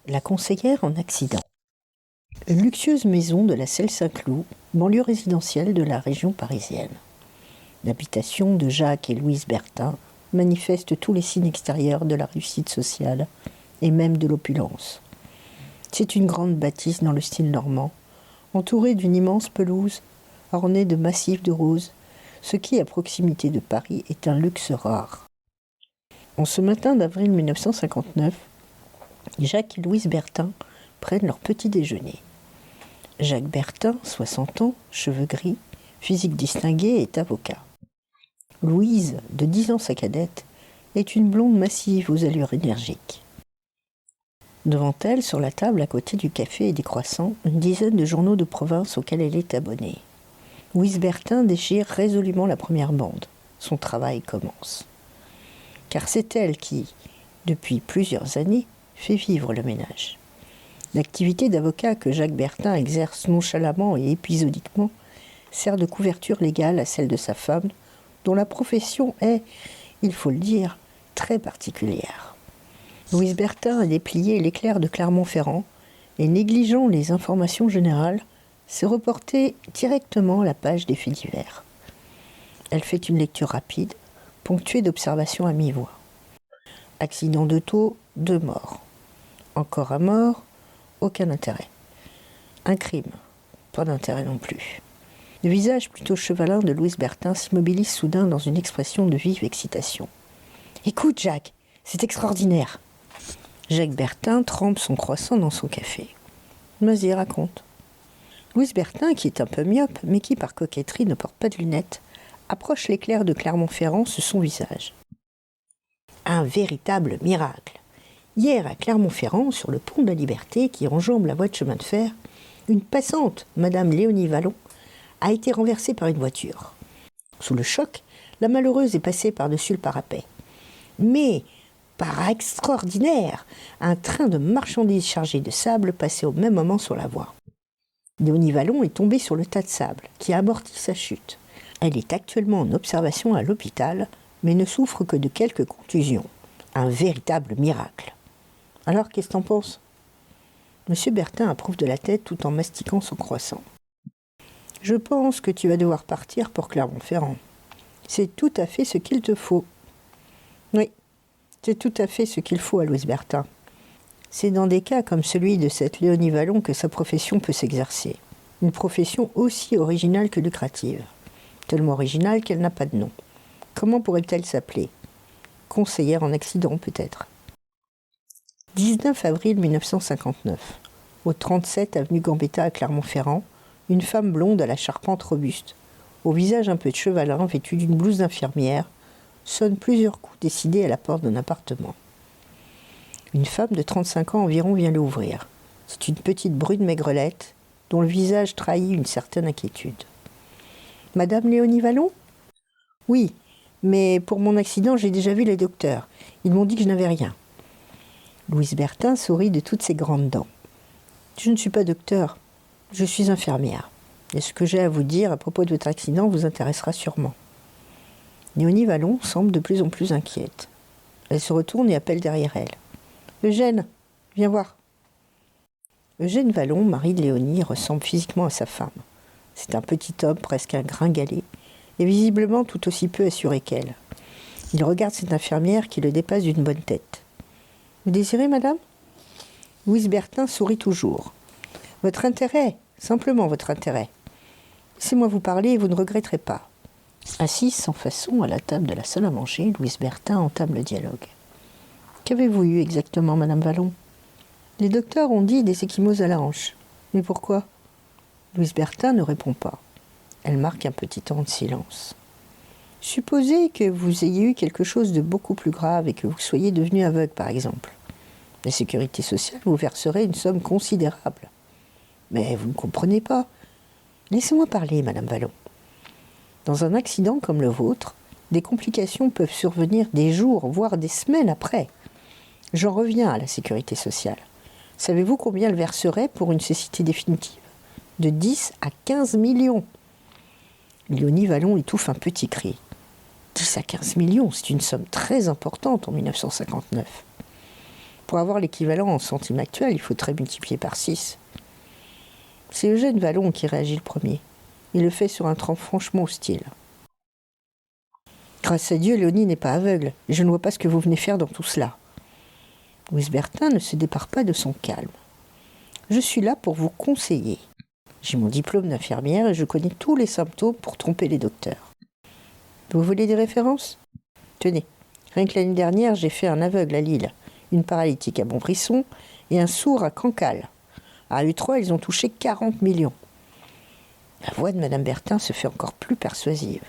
La conseillère en accident. Une luxueuse maison de la Celle-Saint-Cloud, banlieue résidentielle de la région parisienne. L'habitation de Jacques et Louise Bertin manifeste tous les signes extérieurs de la réussite sociale et même de l'opulence. C'est une grande bâtisse dans le style normand, entourée d'une immense pelouse ornée de massifs de roses, ce qui, à proximité de Paris, est un luxe rare. En ce matin d'avril 1959, Jacques et Louise Bertin prennent leur petit déjeuner. Jacques Bertin, 60 ans, cheveux gris, physique distingué, est avocat. Louise, de 10 ans sa cadette, est une blonde massive aux allures énergiques. Devant elle, sur la table à côté du café et des croissants, une dizaine de journaux de province auxquels elle est abonnée. Louise Bertin déchire résolument la première bande. Son travail commence. Car c'est elle qui, depuis plusieurs années, fait vivre le ménage. L'activité d'avocat que Jacques Bertin exerce nonchalamment et épisodiquement sert de couverture légale à celle de sa femme, dont la profession est, il faut le dire, très particulière. Louise Bertin a déplié l'éclair de Clermont-Ferrand et, négligeant les informations générales, s'est reportée directement à la page des faits divers. Elle fait une lecture rapide, ponctuée d'observations à mi-voix. Accident d'auto, 2 morts. Encore un mort, aucun intérêt. Un crime, pas d'intérêt non plus. Le visage plutôt chevalin de Louise Bertin s'immobilise soudain dans une expression de vive excitation. « Écoute, Jacques, c'est extraordinaire !» Jacques Bertin trempe son croissant dans son café. « Vas-y, raconte. » Louise Bertin, qui est un peu myope, mais qui par coquetterie ne porte pas de lunettes, approche l'éclair de Clermont-Ferrand sur son visage. Un véritable miracle. Hier, à Clermont-Ferrand, sur le pont de la Liberté qui enjambe la voie de chemin de fer, une passante, Madame Léonie Vallon, a été renversée par une voiture. Sous le choc, la malheureuse est passée par-dessus le parapet. Mais, par extraordinaire, un train de marchandises chargé de sable passait au même moment sur la voie. Léonie Vallon est tombée sur le tas de sable, qui a amorti sa chute. Elle est actuellement en observation à l'hôpital, mais ne souffre que de quelques contusions. Un véritable miracle. Alors, qu'est-ce que t'en penses ? Monsieur Bertin approuve de la tête tout en mastiquant son croissant. Je pense que tu vas devoir partir pour Clermont-Ferrand. C'est tout à fait ce qu'il te faut. Oui, c'est tout à fait ce qu'il faut à Louise Bertin. C'est dans des cas comme celui de cette Léonie Vallon que sa profession peut s'exercer. Une profession aussi originale que lucrative. Tellement originale qu'elle n'a pas de nom. Comment pourrait-elle s'appeler ? Conseillère en accident, peut-être. 19 avril 1959. Au 37 avenue Gambetta à Clermont-Ferrand, une femme blonde à la charpente robuste, au visage un peu de chevalin, vêtue d'une blouse d'infirmière, sonne plusieurs coups décidés à la porte d'un appartement. Une femme de 35 ans environ vient l'ouvrir. C'est une petite brune maigrelette, dont le visage trahit une certaine inquiétude. « Madame Léonie Vallon ? » ?»« Oui, mais pour mon accident, j'ai déjà vu les docteurs. Ils m'ont dit que je n'avais rien. » Louise Bertin sourit de toutes ses grandes dents. « Je ne suis pas docteur, je suis infirmière. Et ce que j'ai à vous dire à propos de votre accident vous intéressera sûrement. » Léonie Vallon semble de plus en plus inquiète. Elle se retourne et appelle derrière elle. « Eugène, viens voir. » Eugène Vallon, mari de Léonie, ressemble physiquement à sa femme. C'est un petit homme, presque un gringalet, et visiblement tout aussi peu assuré qu'elle. Il regarde cette infirmière qui le dépasse d'une bonne tête. « Vous désirez, madame ?» Louise Bertin sourit toujours. « Votre intérêt, simplement votre intérêt. Laissez-moi vous parler et vous ne regretterez pas. » Assise sans façon à la table de la salle à manger, Louise Bertin entame le dialogue. « Qu'avez-vous eu exactement, madame Vallon ? » ?»« Les docteurs ont dit des ecchymoses à la hanche. »« Mais pourquoi ?» Louise Bertin ne répond pas. Elle marque un petit temps de silence. « Supposez que vous ayez eu quelque chose de beaucoup plus grave et que vous soyez devenu aveugle, par exemple. La sécurité sociale vous verserait une somme considérable. Mais vous ne comprenez pas. Laissez-moi parler, madame Vallon. Dans un accident comme le vôtre, des complications peuvent survenir des jours, voire des semaines après. J'en reviens à la sécurité sociale. Savez-vous combien elle verserait pour une cécité définitive ? De 10 à 15 millions. » Léonie Vallon étouffe un petit cri. 10 à 15 millions, c'est une somme très importante en 1959. Pour avoir l'équivalent en centimes actuels, il faudrait multiplier par 6. C'est Eugène Vallon qui réagit le premier. Il le fait sur un ton franchement hostile. Grâce à Dieu, Léonie n'est pas aveugle, et je ne vois pas ce que vous venez faire dans tout cela. Louise Bertin ne se départ pas de son calme. Je suis là pour vous conseiller. J'ai mon diplôme d'infirmière et je connais tous les symptômes pour tromper les docteurs. Vous voulez des références ? Tenez, rien que l'année dernière, j'ai fait un aveugle à Lille, une paralytique à Montbrisson et un sourd à Cancale. À U3, ils ont touché 40 millions. La voix de Madame Bertin se fait encore plus persuasive.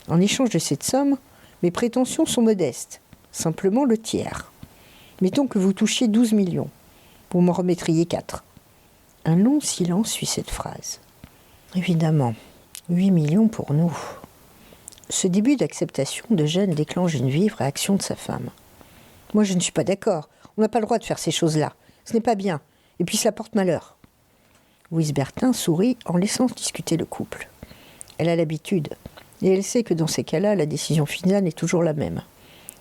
En échange de cette somme, mes prétentions sont modestes, simplement le tiers. Mettons que vous touchiez 12 millions. Vous m'en remettriez 4. Un long silence suit cette phrase. Évidemment, 8 millions pour nous. Ce début d'acceptation d'Eugène déclenche une vive réaction de sa femme. Moi, je ne suis pas d'accord. On n'a pas le droit de faire ces choses-là. Ce n'est pas bien. Et puis, cela porte malheur. Louise Bertin sourit en laissant discuter le couple. Elle a l'habitude. Et elle sait que dans ces cas-là, la décision finale est toujours la même.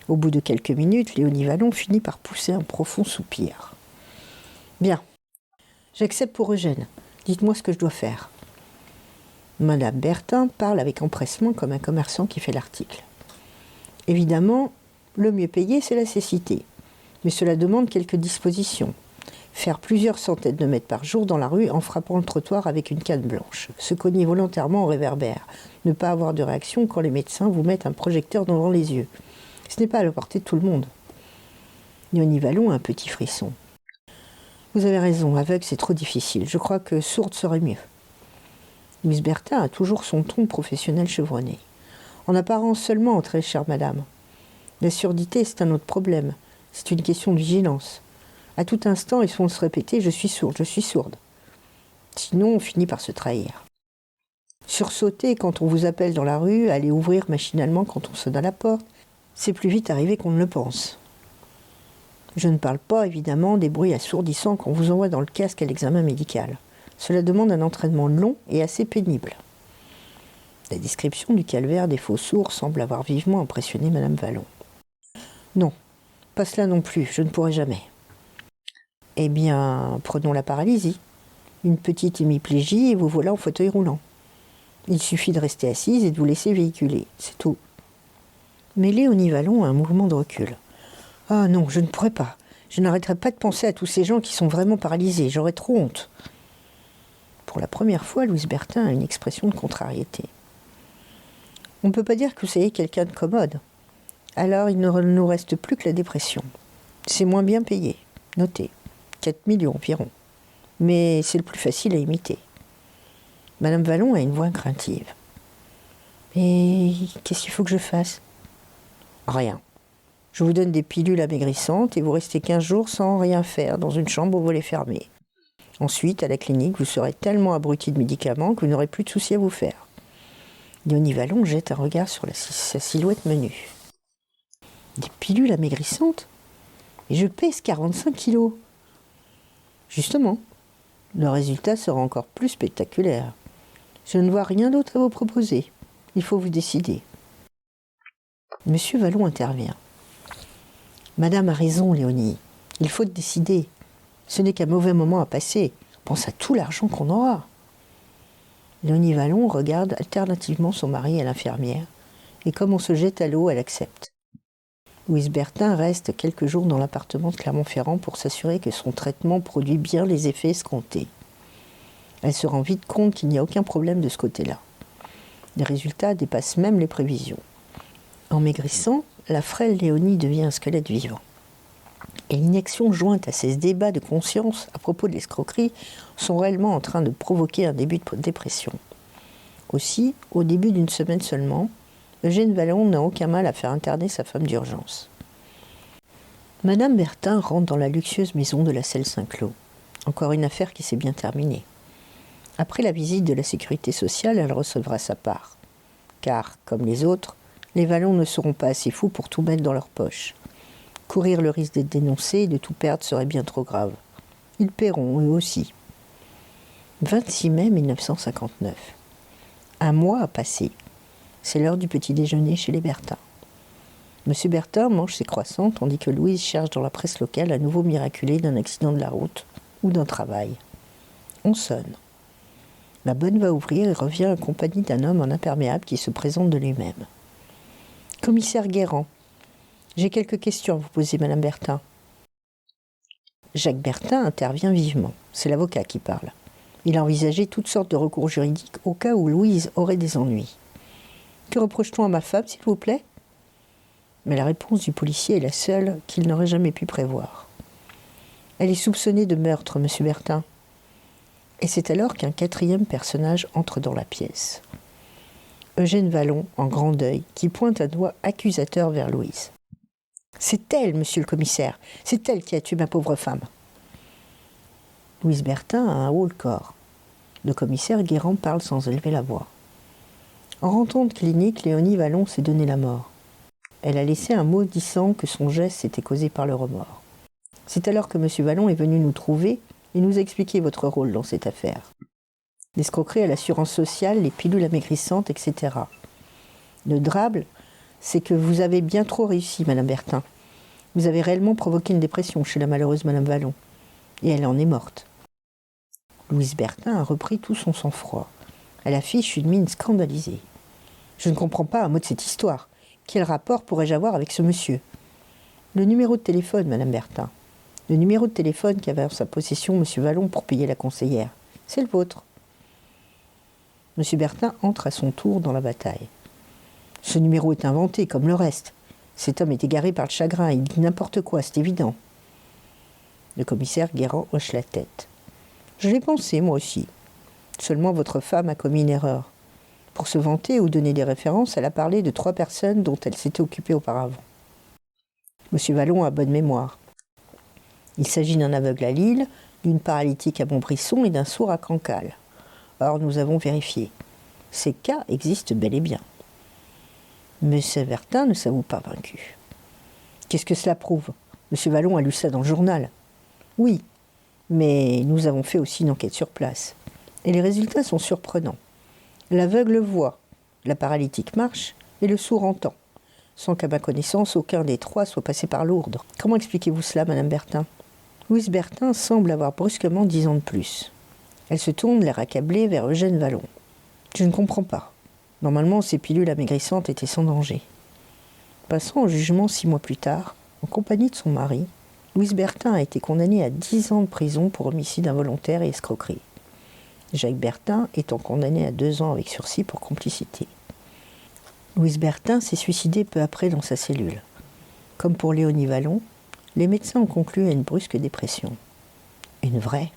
Au bout de quelques minutes, Léonie Vallon finit par pousser un profond soupir. Bien, j'accepte pour Eugène. Dites-moi ce que je dois faire. Madame Bertin parle avec empressement comme un commerçant qui fait l'article. Évidemment, le mieux payé, c'est la cécité. Mais cela demande quelques dispositions. Faire plusieurs centaines de mètres par jour dans la rue en frappant le trottoir avec une canne blanche. Se cogner volontairement au réverbère. Ne pas avoir de réaction quand les médecins vous mettent un projecteur devant les yeux. Ce n'est pas à la portée de tout le monde. Léonie Vallon a un petit frisson. Vous avez raison, aveugle c'est trop difficile. Je crois que sourde serait mieux. Louise Bertin a toujours son ton professionnel chevronné. En apparence seulement, très chère madame. La surdité, c'est un autre problème. C'est une question de vigilance. À tout instant, ils font se répéter « je suis sourde, je suis sourde ». Sinon, on finit par se trahir. Sursauter quand on vous appelle dans la rue, aller ouvrir machinalement quand on sonne à la porte, c'est plus vite arrivé qu'on ne le pense. Je ne parle pas, évidemment, des bruits assourdissants qu'on vous envoie dans le casque à l'examen médical. Cela demande un entraînement long et assez pénible. La description du calvaire des faux sourds semble avoir vivement impressionné Madame Vallon. Non, pas cela non plus, je ne pourrai jamais. Eh bien, prenons la paralysie. Une petite hémiplégie et vous voilà en fauteuil roulant. Il suffit de rester assise et de vous laisser véhiculer, c'est tout. Mais Léonie Vallon a un mouvement de recul. Ah non, je ne pourrais pas. Je n'arrêterai pas de penser à tous ces gens qui sont vraiment paralysés. J'aurais trop honte. Pour la première fois, Louise Bertin a une expression de contrariété. On ne peut pas dire que vous soyez quelqu'un de commode. Alors il ne nous reste plus que la dépression. C'est moins bien payé. Notez. 4 millions environ. Mais c'est le plus facile à imiter. Madame Vallon a une voix craintive. Et qu'est-ce qu'il faut que je fasse ? Rien. Je vous donne des pilules amaigrissantes et vous restez 15 jours sans rien faire dans une chambre au volet fermé. Ensuite, à la clinique, vous serez tellement abruti de médicaments que vous n'aurez plus de soucis à vous faire. Léonie Vallon jette un regard sur sa silhouette menue. Des pilules amaigrissantes ? Et je pèse 45 kilos. Justement, le résultat sera encore plus spectaculaire. Je ne vois rien d'autre à vous proposer. Il faut vous décider. Monsieur Vallon intervient. Madame a raison, Léonie. Il faut te décider. Ce n'est qu'un mauvais moment à passer. Pense à tout l'argent qu'on aura. Léonie Vallon regarde alternativement son mari et l'infirmière. Et comme on se jette à l'eau, elle accepte. Louise Bertin reste quelques jours dans l'appartement de Clermont-Ferrand pour s'assurer que son traitement produit bien les effets escomptés. Elle se rend vite compte qu'il n'y a aucun problème de ce côté-là. Les résultats dépassent même les prévisions. En maigrissant, la frêle Léonie devient un squelette vivant. Et l'inaction jointe à ces débats de conscience à propos de l'escroquerie sont réellement en train de provoquer un début de dépression. Aussi, au début d'une semaine seulement, Eugène Vallon n'a aucun mal à faire interner sa femme d'urgence. Madame Bertin rentre dans la luxueuse maison de la Selle Saint-Cloud. Encore une affaire qui s'est bien terminée. Après la visite de la sécurité sociale, elle recevra sa part. Car, comme les autres, les Vallon ne seront pas assez fous pour tout mettre dans leur poche. Courir le risque d'être dénoncés et de tout perdre serait bien trop grave. Ils paieront, eux aussi. 26 mai 1959. Un mois a passé. C'est l'heure du petit déjeuner chez les Bertin. M. Bertin mange ses croissants tandis que Louise cherche dans la presse locale un nouveau miraculé d'un accident de la route ou d'un travail. On sonne. La bonne va ouvrir et revient accompagnée d'un homme en imperméable qui se présente de lui-même. « Commissaire Guérand, j'ai quelques questions à vous poser, Madame Bertin. » Jacques Bertin intervient vivement. C'est l'avocat qui parle. Il a envisagé toutes sortes de recours juridiques au cas où Louise aurait des ennuis. « Que reproche-t-on à ma femme, s'il vous plaît ?» Mais la réponse du policier est la seule qu'il n'aurait jamais pu prévoir. « Elle est soupçonnée de meurtre, Monsieur Bertin. » Et c'est alors qu'un quatrième personnage entre dans la pièce. Eugène Vallon, en grand deuil, qui pointe un doigt accusateur vers Louise. « C'est elle, monsieur le commissaire, c'est elle qui a tué ma pauvre femme. » Louise Bertin a un haut le corps. Le commissaire Guérand parle sans élever la voix. En rentrant de clinique, Léonie Vallon s'est donné la mort. Elle a laissé un mot disant que son geste était causé par le remords. C'est alors que monsieur Vallon est venu nous trouver et nous a expliqué votre rôle dans cette affaire. L'escroquerie à l'assurance sociale, les pilules amaigrissantes, etc. Le drame, c'est que vous avez bien trop réussi, Madame Bertin. Vous avez réellement provoqué une dépression chez la malheureuse Madame Vallon. Et elle en est morte. Louise Bertin a repris tout son sang-froid. Elle affiche une mine scandalisée. Je ne comprends pas un mot de cette histoire. Quel rapport pourrais-je avoir avec ce monsieur ? Le numéro de téléphone, Madame Bertin. Le numéro de téléphone qu'avait en sa possession M. Vallon pour payer la conseillère. C'est le vôtre. M. Bertin entre à son tour dans la bataille. Ce numéro est inventé, comme le reste. Cet homme est égaré par le chagrin, il dit n'importe quoi, c'est évident. Le commissaire Guérand hoche la tête. Je l'ai pensé, moi aussi. Seulement votre femme a commis une erreur. Pour se vanter ou donner des références, elle a parlé de 3 personnes dont elle s'était occupée auparavant. M. Vallon a bonne mémoire. Il s'agit d'un aveugle à Lille, d'une paralytique à Montbrisson et d'un sourd à Cancale. Or, nous avons vérifié. Ces cas existent bel et bien. M. Bertin ne s'avoue pas vaincu. Qu'est-ce que cela prouve ? M. Vallon a lu ça dans le journal. Oui, mais nous avons fait aussi une enquête sur place. Et les résultats sont surprenants. L'aveugle voit, la paralytique marche et le sourd entend, sans qu'à ma connaissance, aucun des 3 soit passé par Lourdes. Comment expliquez-vous cela, Madame Bertin ? Louise Bertin semble avoir brusquement 10 ans de plus. Elle se tourne, l'air accablée, vers Eugène Vallon. Je ne comprends pas. Normalement, ces pilules amaigrissantes étaient sans danger. Passant au jugement 6 mois plus tard, en compagnie de son mari, Louise Bertin a été condamnée à 10 ans de prison pour homicide involontaire et escroquerie. Jacques Bertin étant condamné à 2 ans avec sursis pour complicité. Louise Bertin s'est suicidée peu après dans sa cellule. Comme pour Léonie Vallon, les médecins ont conclu à une brusque dépression. Une vraie.